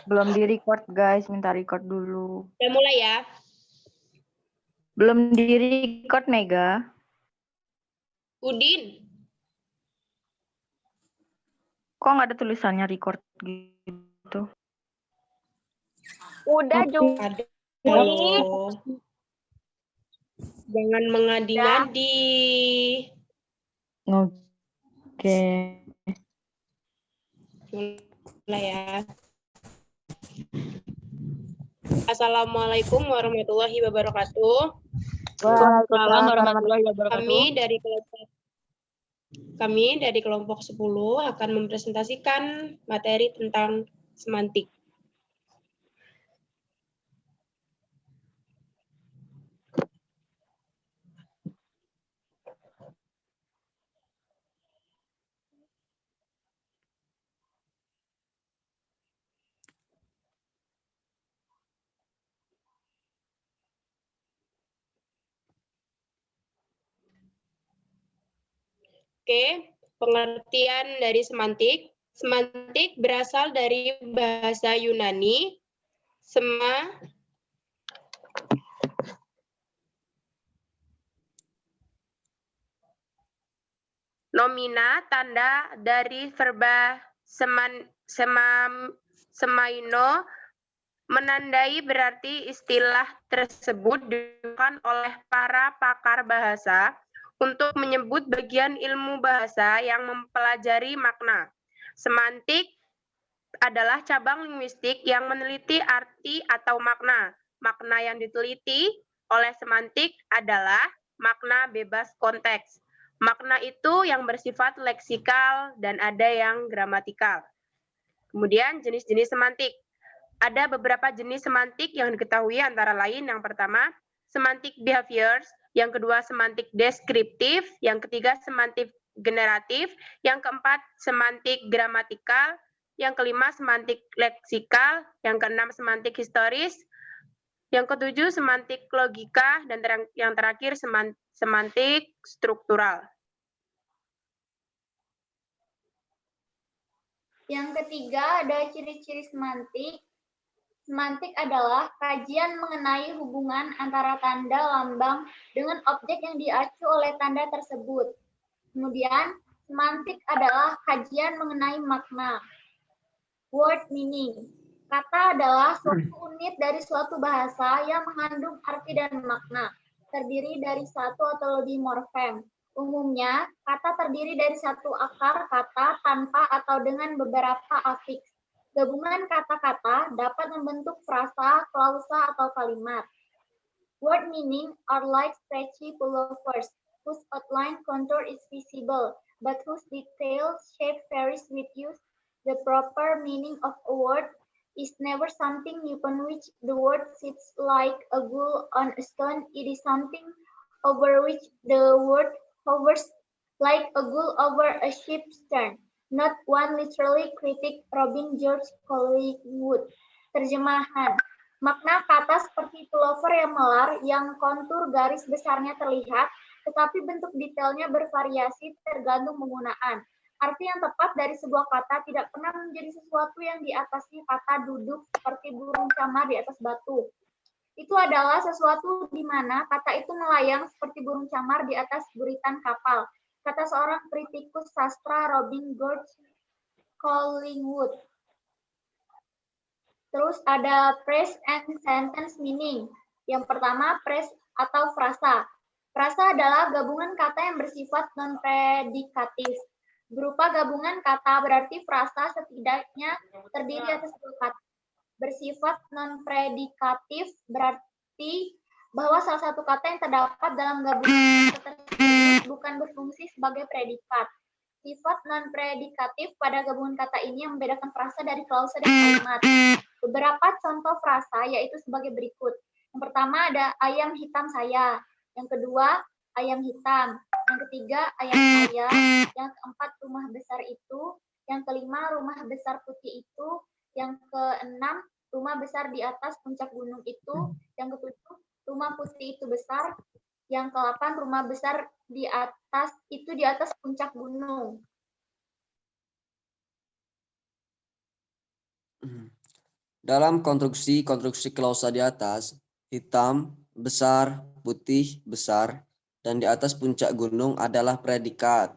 Belum di-record, guys. Minta record dulu. Udah mulai ya? Belum di-record, Mega. Udin. Kok nggak ada tulisannya record gitu? Udah, Jung. Ada. Jangan mengadi-ngadi. Oke. Mulai ya. Assalamualaikum warahmatullahi wabarakatuh. Waalaikumsalam warahmatullahi wabarakatuh. Kami dari kelompok 10 akan mempresentasikan materi tentang semantik. Oke, pengertian dari semantik. Semantik berasal dari bahasa Yunani, nomina, tanda dari verba semaino, menandai berarti istilah tersebut digunakan oleh para pakar bahasa untuk menyebut bagian ilmu bahasa yang mempelajari makna. Semantik adalah cabang linguistik yang meneliti arti atau makna. Makna yang diteliti oleh semantik adalah makna bebas konteks. Makna itu yang bersifat leksikal dan ada yang gramatikal. Kemudian jenis-jenis semantik. Ada beberapa jenis semantik yang diketahui antara lain yang pertama, semantik behaviors, yang kedua semantik deskriptif, yang ketiga semantik generatif, yang keempat semantik gramatikal, yang kelima semantik leksikal, yang keenam semantik historis, yang ketujuh semantik logika, dan yang terakhir semantik struktural. Yang ketiga ada ciri-ciri semantik. Semantik adalah kajian mengenai hubungan antara tanda lambang dengan objek yang diacu oleh tanda tersebut. Kemudian, semantik adalah kajian mengenai makna. Word meaning. Kata adalah suatu unit dari suatu bahasa yang mengandung arti dan makna, terdiri dari satu atau lebih morfem. Umumnya, kata terdiri dari satu akar kata tanpa atau dengan beberapa afiks. Gabungan kata-kata dapat membentuk frasa, klausa, atau kalimat. Word meaning are like stretchy pullovers, whose outline contour is visible, but whose detail shape varies with use. The proper meaning of a word is never something upon which the word sits like a gull on a stone. It is something over which the word hovers like a gull over a ship's stern. Not one literally critic Robin George Collingwood. Terjemahan. Makna kata seperti pullover yang melar, yang kontur garis besarnya terlihat, tetapi bentuk detailnya bervariasi tergantung penggunaan. Arti yang tepat dari sebuah kata tidak pernah menjadi sesuatu yang di atasnya kata duduk seperti burung camar di atas batu. Itu adalah sesuatu di mana kata itu melayang seperti burung camar di atas buritan kapal. Kata seorang kritikus sastra Robin George Collingwood. Terus ada phrase and sentence meaning. Yang pertama, phrase atau frasa. Frasa adalah gabungan kata yang bersifat non-predikatif. Berupa gabungan kata berarti frasa setidaknya terdiri atas dua kata. Bersifat non-predikatif berarti bahwa salah satu kata yang terdapat dalam gabungan kata tersebut bukan berfungsi sebagai predikat. Sifat non-predikatif pada gabungan kata ini yang membedakan frasa dari klausa dan kalimat. Beberapa contoh frasa yaitu sebagai berikut. Yang pertama ada ayam hitam saya. Yang kedua, ayam hitam. Yang ketiga, ayam saya. Yang keempat, rumah besar itu. Yang kelima, rumah besar putih itu. Yang keenam, rumah besar di atas puncak gunung itu. Yang ketujuh, rumah putih itu besar. Yang ke-8, rumah besar di atas puncak gunung. Dalam konstruksi klausa di atas, hitam, besar, putih, besar, dan di atas puncak gunung adalah predikat.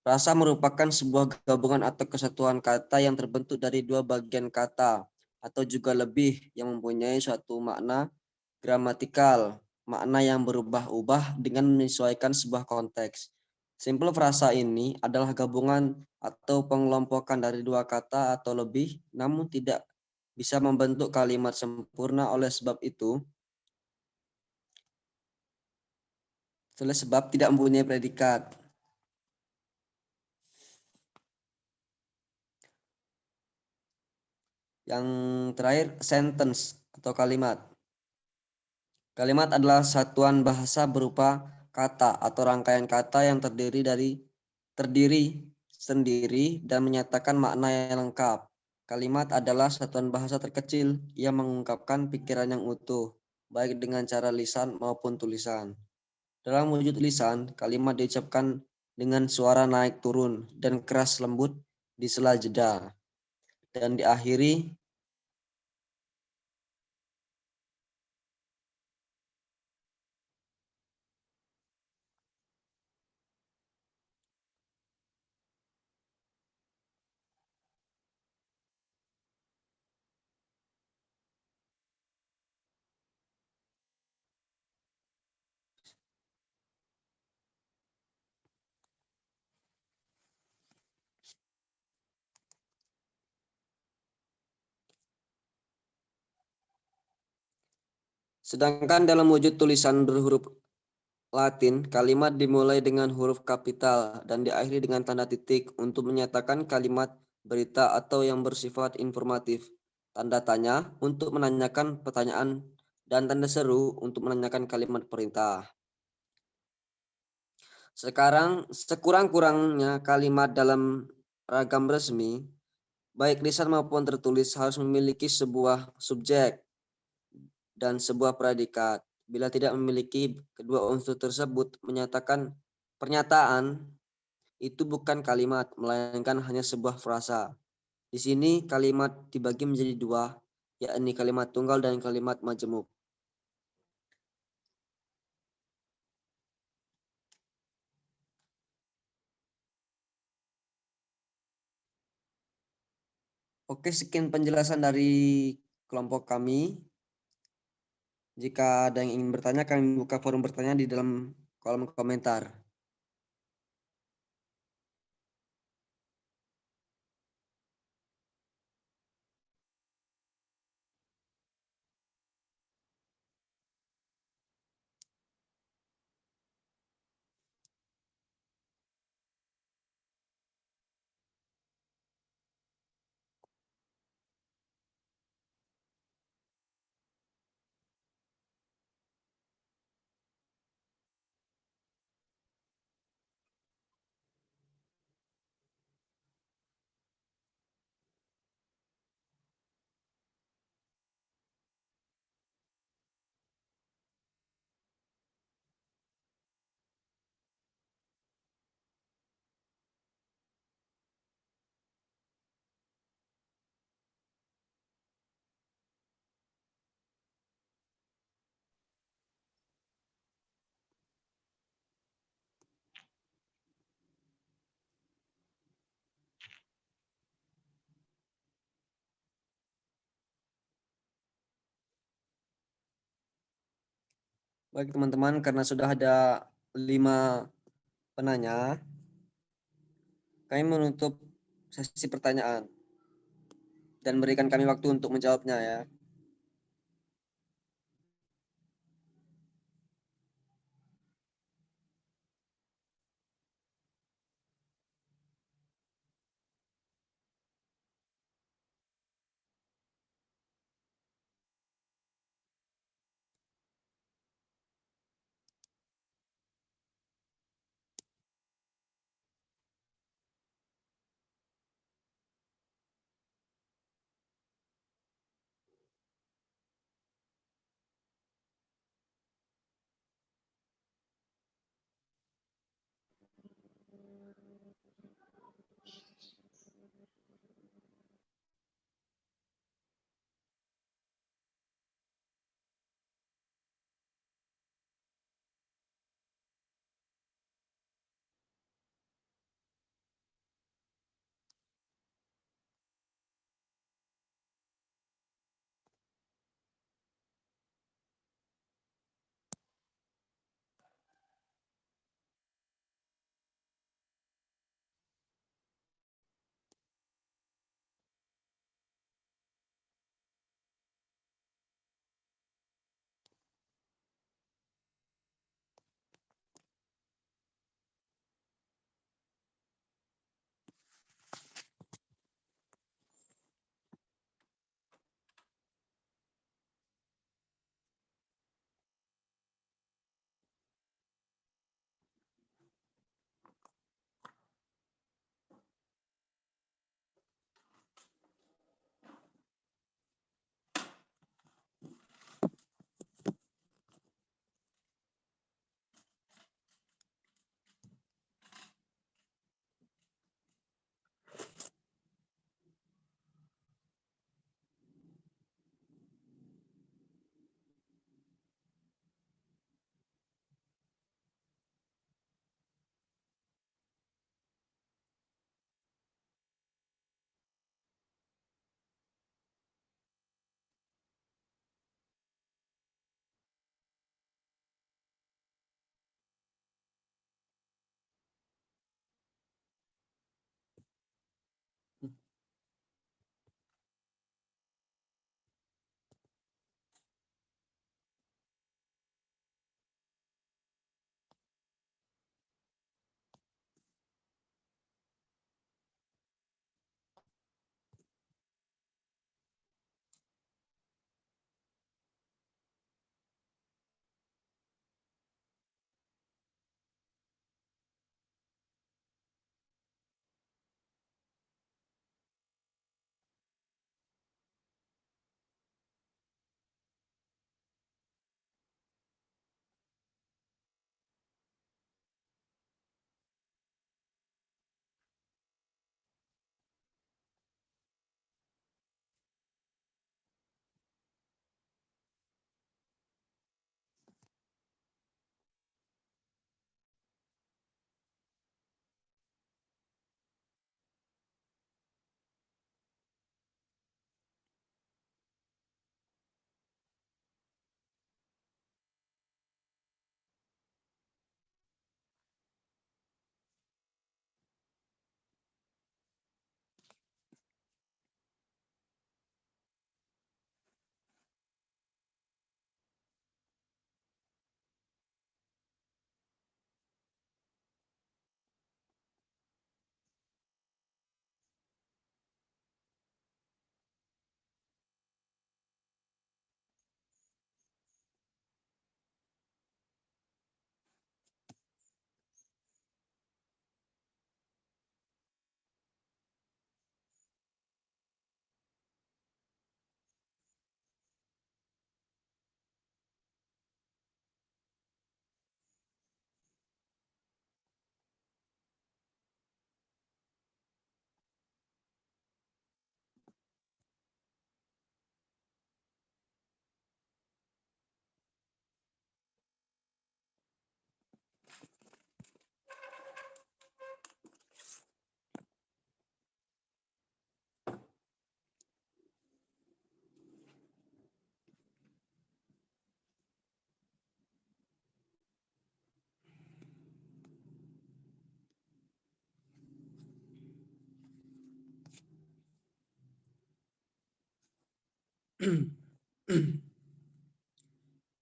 Rasa merupakan sebuah gabungan atau kesatuan kata yang terbentuk dari dua bagian kata atau juga lebih yang mempunyai suatu makna gramatikal, makna yang berubah-ubah dengan menyesuaikan sebuah konteks. Simpel frasa ini adalah gabungan atau pengelompokan dari dua kata atau lebih, namun tidak bisa membentuk kalimat sempurna oleh sebab tidak mempunyai predikat. Yang terakhir, sentence atau kalimat. Kalimat adalah satuan bahasa berupa kata atau rangkaian kata yang terdiri sendiri dan menyatakan makna yang lengkap. Kalimat adalah satuan bahasa terkecil yang mengungkapkan pikiran yang utuh, baik dengan cara lisan maupun tulisan. Dalam wujud lisan, kalimat diucapkan dengan suara naik turun dan keras lembut di sela jeda, dan diakhiri sedangkan dalam wujud tulisan berhuruf Latin, kalimat dimulai dengan huruf kapital dan diakhiri dengan tanda titik untuk menyatakan kalimat berita atau yang bersifat informatif, tanda tanya untuk menanyakan pertanyaan, dan tanda seru untuk menanyakan kalimat perintah. Sekarang, sekurang-kurangnya kalimat dalam ragam resmi, baik lisan maupun tertulis, harus memiliki sebuah subjek dan sebuah predikat. Bila tidak memiliki kedua unsur tersebut, pernyataan itu bukan kalimat, melainkan hanya sebuah frasa. Di sini kalimat dibagi menjadi dua, yakni kalimat tunggal dan kalimat majemuk. Oke, sekian penjelasan dari kelompok kami. Jika ada yang ingin bertanya, kami buka forum bertanya di dalam kolom komentar. Baik teman-teman, karena sudah ada 5 penanya, kami menutup sesi pertanyaan dan berikan kami waktu untuk menjawabnya ya.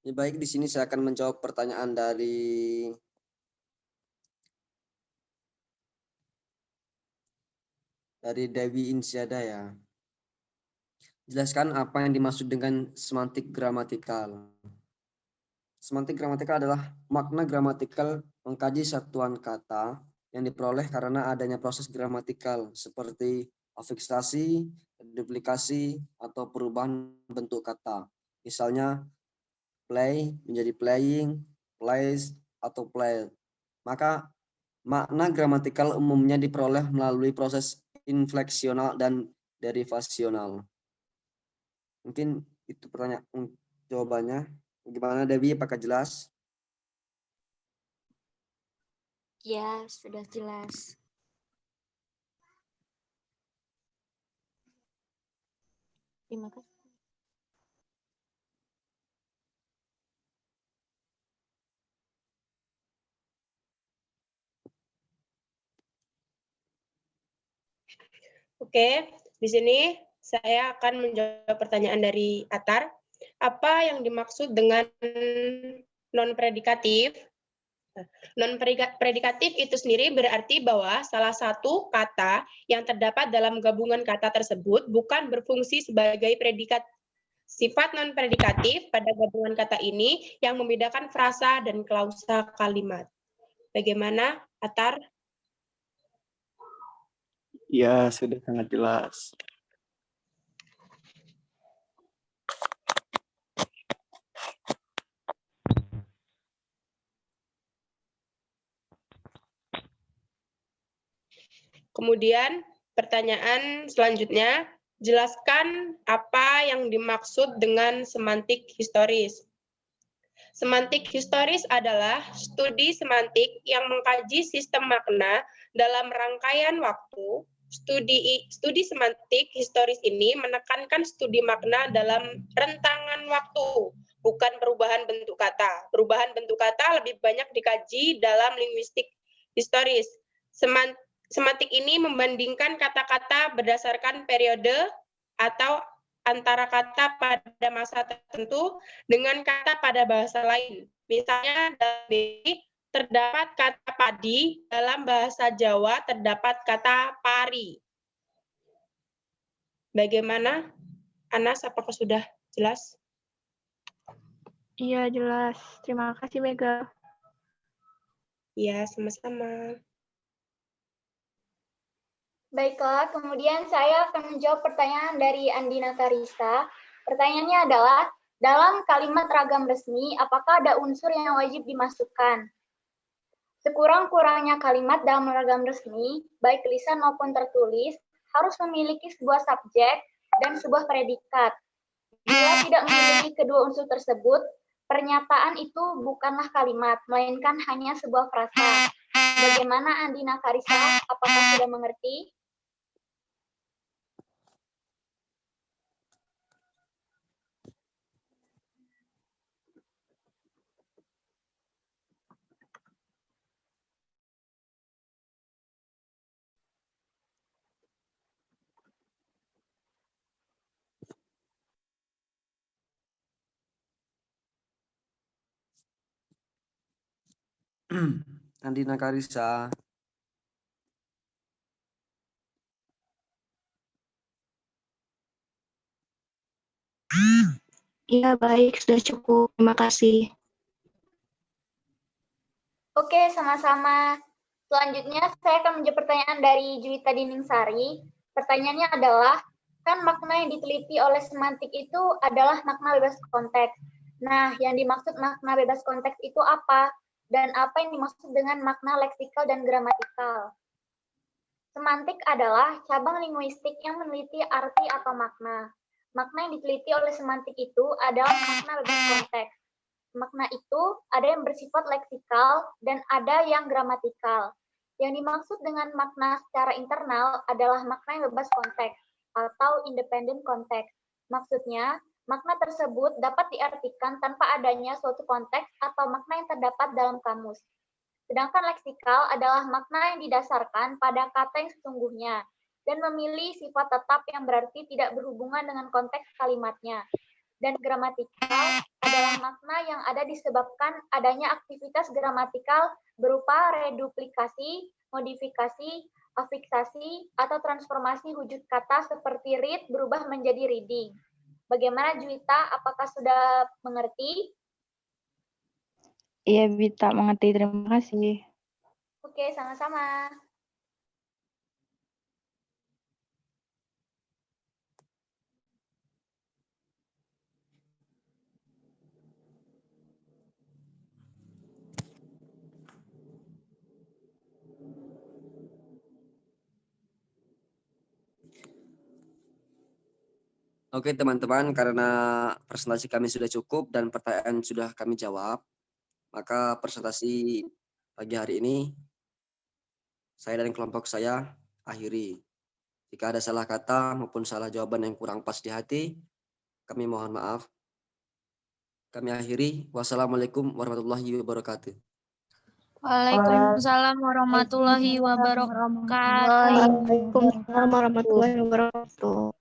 Ya, baik, di sini saya akan menjawab pertanyaan dari Dewi Insyada ya. Jelaskan apa yang dimaksud dengan semantik gramatikal. Semantik gramatikal adalah makna gramatikal mengkaji satuan kata yang diperoleh karena adanya proses gramatikal seperti afiksasi, duplikasi, atau perubahan bentuk kata. Misalnya, play menjadi playing, plays, atau played. Maka makna gramatikal umumnya diperoleh melalui proses infleksional dan derivasional. Mungkin itu pertanyaan jawabannya. Gimana Dewi, apakah jelas? Ya, sudah jelas. Terima kasih. Oke, di sini saya akan menjawab pertanyaan dari Atar. Apa yang dimaksud dengan non-predikatif? Non-predikatif itu sendiri berarti bahwa salah satu kata yang terdapat dalam gabungan kata tersebut bukan berfungsi sebagai predikat. Sifat non-predikatif pada gabungan kata ini yang membedakan frasa dan klausa kalimat. Bagaimana, Atar? Ya, sudah sangat jelas. Kemudian pertanyaan selanjutnya, jelaskan apa yang dimaksud dengan semantik historis. Semantik historis adalah studi semantik yang mengkaji sistem makna dalam rangkaian waktu. Studi semantik historis ini menekankan studi makna dalam rentangan waktu, bukan perubahan bentuk kata. Perubahan bentuk kata lebih banyak dikaji dalam linguistik historis. Semantik ini membandingkan kata-kata berdasarkan periode atau antara kata pada masa tertentu dengan kata pada bahasa lain. Misalnya, terdapat kata padi, dalam bahasa Jawa terdapat kata pari. Bagaimana, Anas, apakah sudah jelas? Iya, jelas. Terima kasih, Mega. Ya, sama-sama. Baiklah, kemudian saya akan menjawab pertanyaan dari Andina Karisa. Pertanyaannya adalah, dalam kalimat ragam resmi, apakah ada unsur yang wajib dimasukkan? Sekurang-kurangnya kalimat dalam ragam resmi, baik lisan maupun tertulis, harus memiliki sebuah subjek dan sebuah predikat. Bila tidak memiliki kedua unsur tersebut, pernyataan itu bukanlah kalimat, melainkan hanya sebuah frasa. Bagaimana Andina Karisa? Apakah sudah mengerti? Andina Karisa. Iya, baik, sudah cukup. Terima kasih. Oke, sama-sama. Selanjutnya, saya akan menjawab pertanyaan dari Juwita Diningsari. Pertanyaannya adalah, kan makna yang diteliti oleh semantik itu adalah makna bebas konteks. Nah, yang dimaksud makna bebas konteks itu apa? Dan apa yang dimaksud dengan makna leksikal dan gramatikal? Semantik adalah cabang linguistik yang meneliti arti atau makna. Makna yang diteliti oleh semantik itu adalah makna bebas konteks. Makna itu ada yang bersifat leksikal dan ada yang gramatikal. Yang dimaksud dengan makna secara internal adalah makna yang bebas konteks atau independent konteks. Maksudnya, makna tersebut dapat diartikan tanpa adanya suatu konteks atau makna yang terdapat dalam kamus. Sedangkan leksikal adalah makna yang didasarkan pada kata yang sesungguhnya. dan memilih sifat tetap yang berarti tidak berhubungan dengan konteks kalimatnya. Dan gramatikal adalah makna yang ada disebabkan adanya aktivitas gramatikal berupa reduplikasi, modifikasi, afiksasi, atau transformasi wujud kata seperti read berubah menjadi reading. Bagaimana Juwita, apakah sudah mengerti? Iya, Bita, mengerti. Terima kasih. Oke, sama-sama. Oke teman-teman, karena presentasi kami sudah cukup dan pertanyaan sudah kami jawab, maka presentasi pagi hari ini saya dan kelompok saya akhiri. Jika ada salah kata maupun salah jawaban yang kurang pas di hati, kami mohon maaf. Kami akhiri. Wassalamualaikum warahmatullahi wabarakatuh. Waalaikumsalam warahmatullahi wabarakatuh. Waalaikumsalam warahmatullahi wabarakatuh.